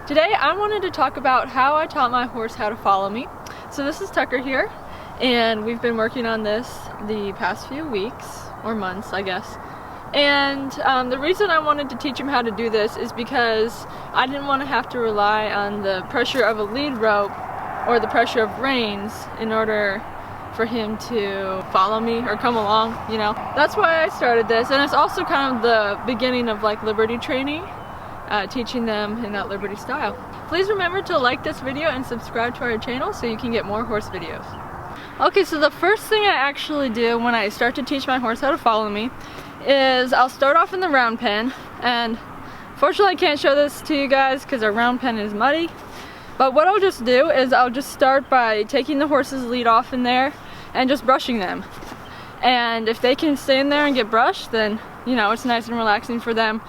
Today I wanted to talk about how I taught my horse how to follow me. So this is Tucker here, and we've been working on this the past few weeks, or months I guess. And the reason I wanted to teach him how to do this is because I didn't want to have to rely on the pressure of a lead rope or the pressure of reins in order for him to follow me or come along, you know. That's why I started this, and it's also kind of the beginning of like liberty training. Teaching them in that liberty style. Please remember to like this video and subscribe to our channel so you can get more horse videos. Okay, so the first thing I actually do when I start to teach my horse how to follow me is I'll start off in the round pen, and fortunately I can't show this to you guys because our round pen is muddy, but what I'll just do is I'll just start by taking the horse's lead off in there and just brushing them. And if they can stay in there and get brushed, then you know, it's nice and relaxing for them.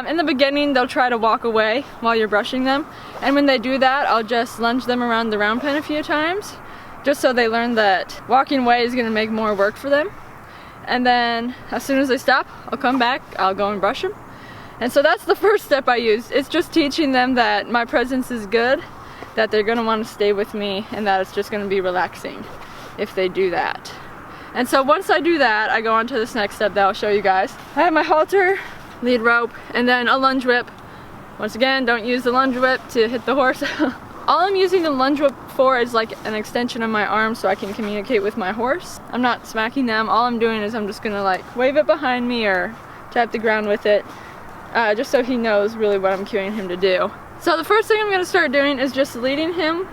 In the beginning, they'll try to walk away while you're brushing them. And when they do that, I'll just lunge them around the round pen a few times, just so they learn that walking away is gonna make more work for them. And then, as soon as they stop, I'll come back, I'll go and brush them. And so that's the first step I use. It's just teaching them that my presence is good, that they're gonna wanna stay with me, and that it's just gonna be relaxing if they do that. And so once I do that, I go on to this next step that I'll show you guys. I have my halter, lead rope, and then a lunge whip. Once again, don't use the lunge whip to hit the horse. All I'm using the lunge whip for is like an extension of my arm so I can communicate with my horse. I'm not smacking them. All I'm doing is I'm just gonna like wave it behind me or tap the ground with it, just so he knows really what I'm cueing him to do. So the first thing I'm gonna start doing is just leading him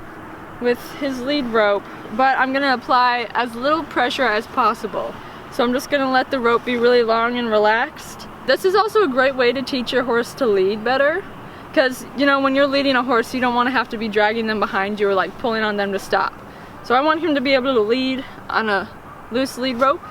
with his lead rope, but I'm gonna apply as little pressure as possible. So I'm just gonna let the rope be really long and relaxed. This is also a great way to teach your horse to lead better, because you know, when you're leading a horse, you don't want to have to be dragging them behind you or like pulling on them to stop. So I want him to be able to lead on a loose lead rope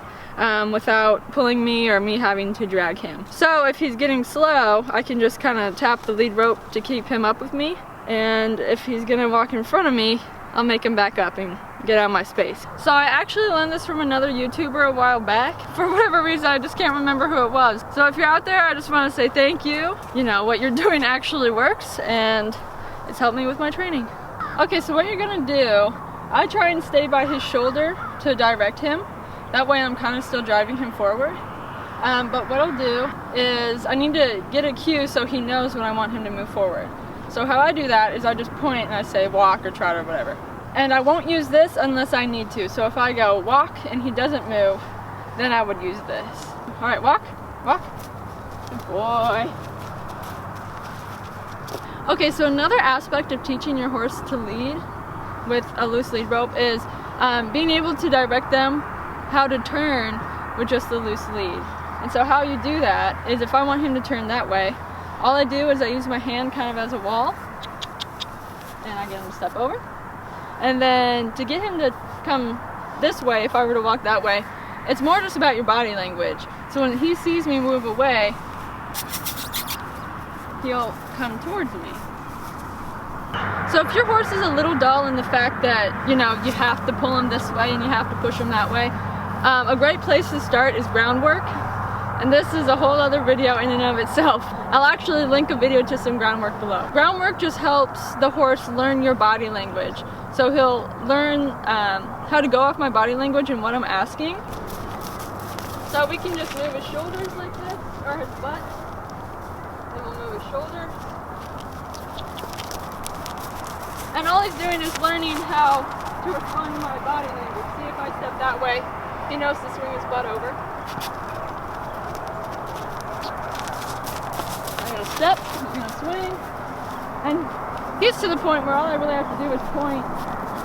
without pulling me or me having to drag him. So if he's getting slow, I can just kind of tap the lead rope to keep him up with me, and if he's gonna walk in front of me, I'll make him back up and get out of my space. So I actually learned this from another YouTuber a while back. For whatever reason, I just can't remember who it was. So if you're out there, I just want to say thank you. You know, what you're doing actually works, and it's helped me with my training. Okay, so what you're gonna do, I try and stay by his shoulder to direct him. That way I'm kind of still driving him forward. But what I'll do is I need to get a cue so he knows when I want him to move forward. So how I do that is I just point and I say walk or trot or whatever. And I won't use this unless I need to. So if I go walk and he doesn't move, then I would use this. All right, walk, walk. Good boy. Okay, so another aspect of teaching your horse to lead with a loose lead rope is being able to direct them how to turn with just the loose lead. And so how you do that is if I want him to turn that way, all I do is I use my hand kind of as a wall, and I get him to step over. And then to get him to come this way, if I were to walk that way, it's more just about your body language. So when he sees me move away, he'll come towards me. So if your horse is a little dull in the fact that, you know, you have to pull him this way and you have to push him that way, a great place to start is groundwork. And this is a whole other video in and of itself. I'll actually link a video to some groundwork below. Groundwork just helps the horse learn your body language. So he'll learn how to go off my body language and what I'm asking. So we can just move his shoulders like this, or his butt. Then we'll move his shoulder. And all he's doing is learning how to respond to my body language. See, if I step that way, he knows to swing his butt over. Step, he's gonna swing, and he's to the point where all I really have to do is point,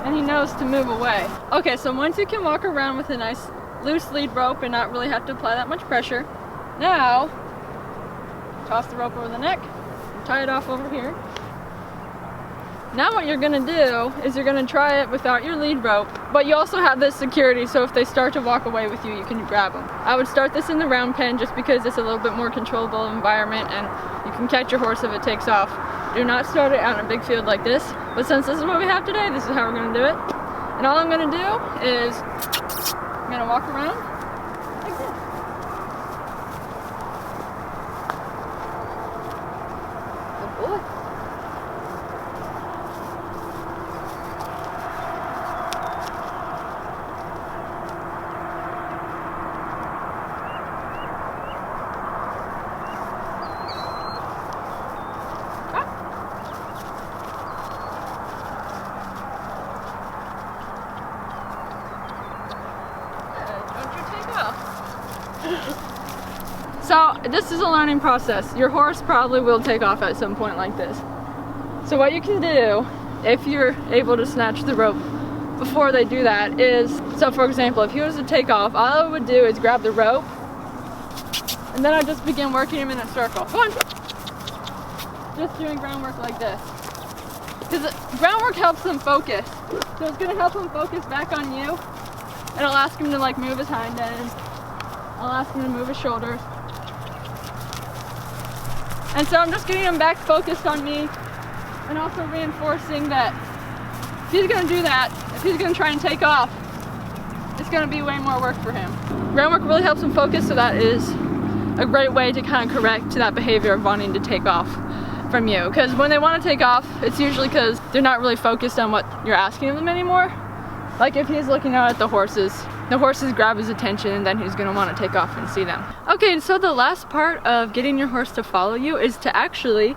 and he knows to move away. Okay, so once you can walk around with a nice loose lead rope and not really have to apply that much pressure, now toss the rope over the neck and tie it off over here. Now what you're gonna do is you're gonna try it without your lead rope, but you also have this security, so if they start to walk away with you, you can grab them. I would start this in the round pen just because it's a little bit more controllable environment and you can catch your horse if it takes off. Do not start it out in a big field like this, but since this is what we have today, this is how we're gonna do it. And all I'm gonna do is I'm gonna walk around like this. Good boy. this is a learning process. Your horse probably will take off at some point like this. So what you can do, if you're able to snatch the rope before they do that, is, so for example, if he was to take off, all I would do is grab the rope, and then I just begin working him in a circle. Come on! Just doing groundwork like this. Because groundwork helps them focus. So it's going to help him focus back on you. And I'll ask him to like move his hind end. I'll ask him to move his shoulders. And so I'm just getting him back focused on me, and also reinforcing that if he's going to do that, if he's going to try and take off, it's going to be way more work for him. Groundwork really helps him focus, so that is a great way to kind of correct that behavior of wanting to take off from you. Because when they want to take off, it's usually because they're not really focused on what you're asking of them anymore. Like if he's looking out at the horses grab his attention, and then he's going to want to take off and see them. Okay, and so the last part of getting your horse to follow you is to actually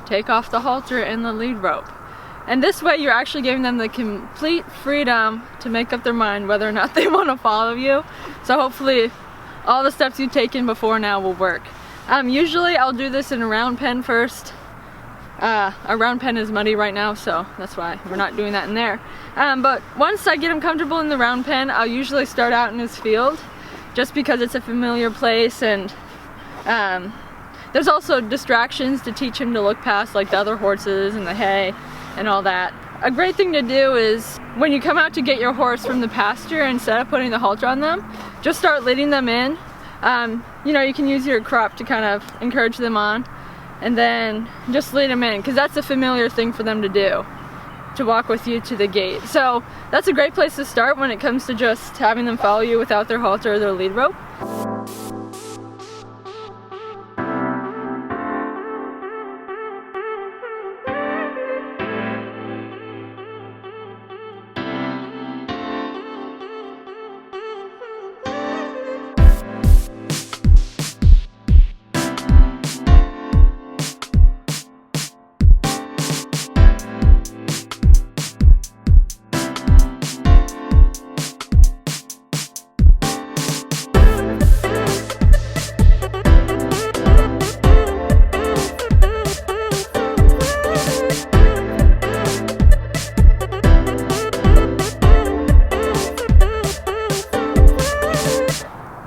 take off the halter and the lead rope. And this way you're actually giving them the complete freedom to make up their mind whether or not they want to follow you. So hopefully all the steps you've taken before now will work. Usually I'll do this in a round pen first. Our round pen is muddy right now, so that's why we're not doing that in there. But once I get him comfortable in the round pen, I'll usually start out in his field, just because it's a familiar place, and there's also distractions to teach him to look past, like the other horses and the hay and all that. A great thing to do is when you come out to get your horse from the pasture, instead of putting the halter on them, just start leading them in. You know, you can use your crop to kind of encourage them on, and then just lead them in, because that's a familiar thing for them to do, to walk with you to the gate. So that's a great place to start when it comes to just having them follow you without their halter or their lead rope.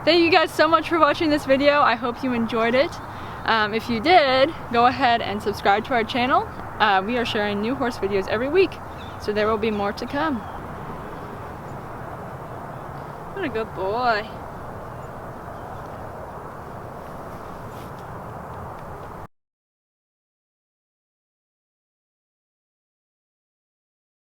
Thank you guys so much for watching this video. I hope you enjoyed it. If you did, go ahead and subscribe to our channel. We are sharing new horse videos every week, so there will be more to come. What a good boy.